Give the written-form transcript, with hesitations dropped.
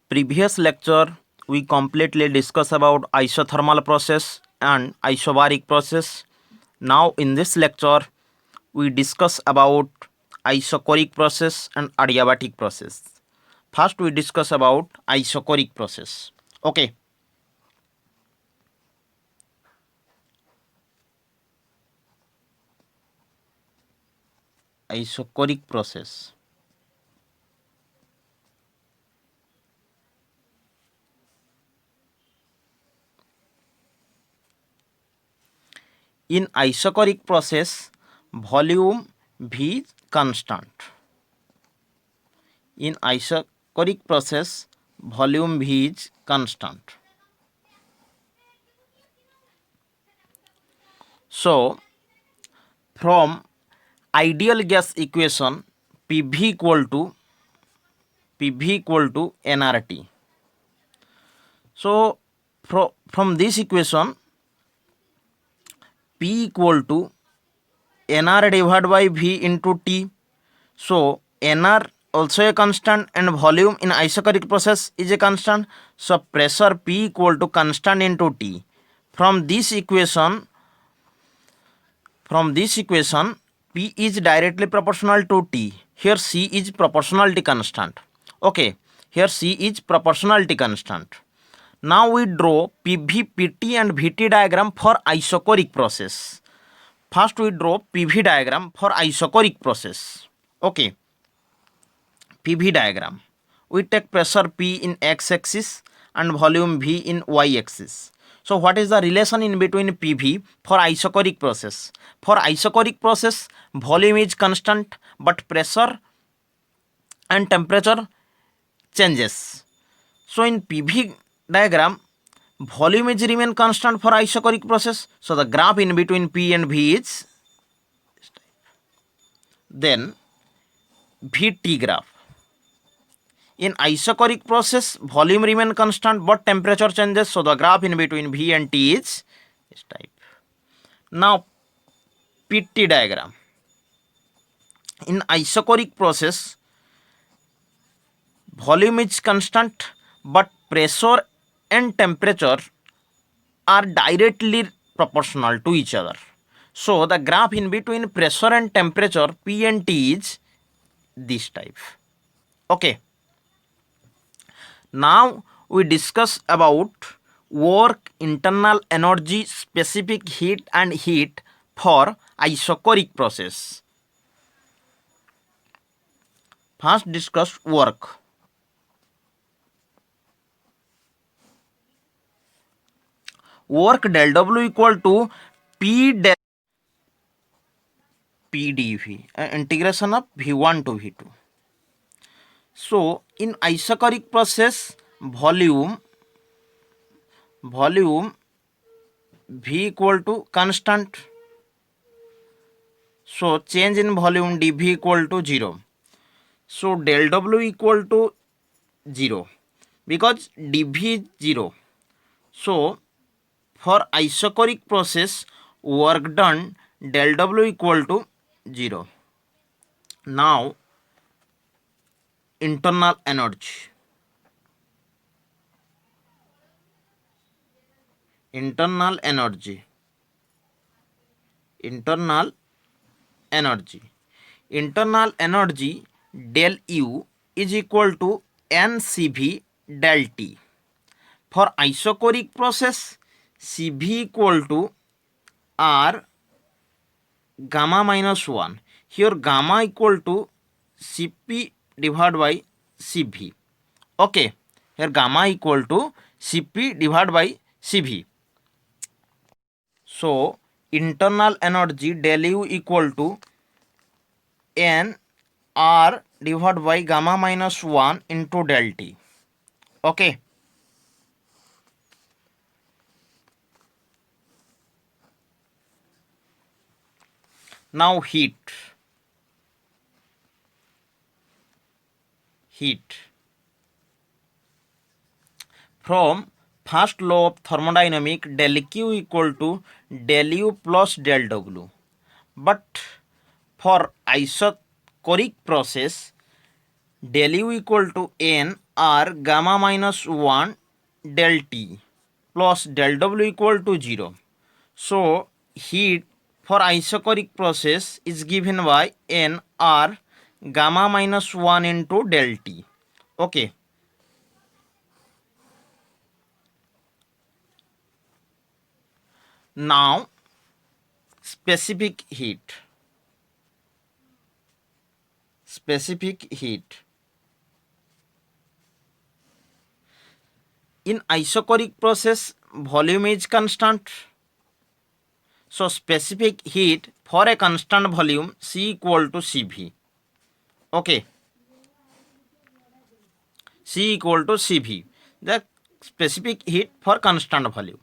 Previous lecture we completely discussed about isothermal process and isobaric process. Now in this lecture we discuss about isochoric process and adiabatic process. First we discuss about isochoric process. Okay. Isochoric process. In isochoric process, volume V is constant. In isochoric process, volume V is constant. So, from ideal gas equation, PV equal to nRT. So, from this equation, P equal to nR divided by V into T. So nR also a constant and volume in isochoric process is a constant. So pressure P equal to constant into T. From this equation, P is directly proportional to T. Here C is proportionality constant. Okay, here C is proportionality constant. Now we draw PV, PT and VT diagram for isochoric process. First we draw PV diagram for isochoric process. Okay, PV diagram. We take pressure P in x-axis and volume V in y-axis. So what is the relation in between PV for isochoric process? For isochoric process, volume is constant but pressure and temperature changes. So in PV diagram, volume is remain constant for isochoric process. So the graph in between P and V is then VT graph. In isochoric process, volume remain constant but temperature changes. So the graph in between V and T is this type. Now PT diagram. In isochoric process, volume is constant but pressure and temperature are directly proportional to each other. So the graph in between pressure and temperature P and T is this type. Okay. Now we discuss about work, internal energy, specific heat and heat for isochoric process. First discuss work. Work del W equal to P del P dV, integration of V1 to V2. So in isochoric process, volume V equal to constant. So change in volume dV equal to 0. So del W equal to 0 because dV is 0. So for isochoric process, work done del W equal to 0. Now internal energy. Internal energy del U is equal to NCV del T. For isochoric process, CV equal to R gamma minus 1. Here gamma equal to Cp divided by Cv. Okay, here gamma equal to Cp divided by Cv. So internal energy del U equal to N R divided by gamma minus 1 into del T. Okay. Now heat. From first law of thermodynamics, del Q equal to del U plus del W. But for isochoric process, del U equal to n r gamma minus 1 del T plus del W equal to 0. So heat for isocoric process is given by n r gamma minus 1 into del T. Okay. Now specific heat. Specific heat. In isocoric process, volume is constant. So specific heat for a constant volume C equal to Cv. Okay. C equal to Cv. The specific heat for constant volume.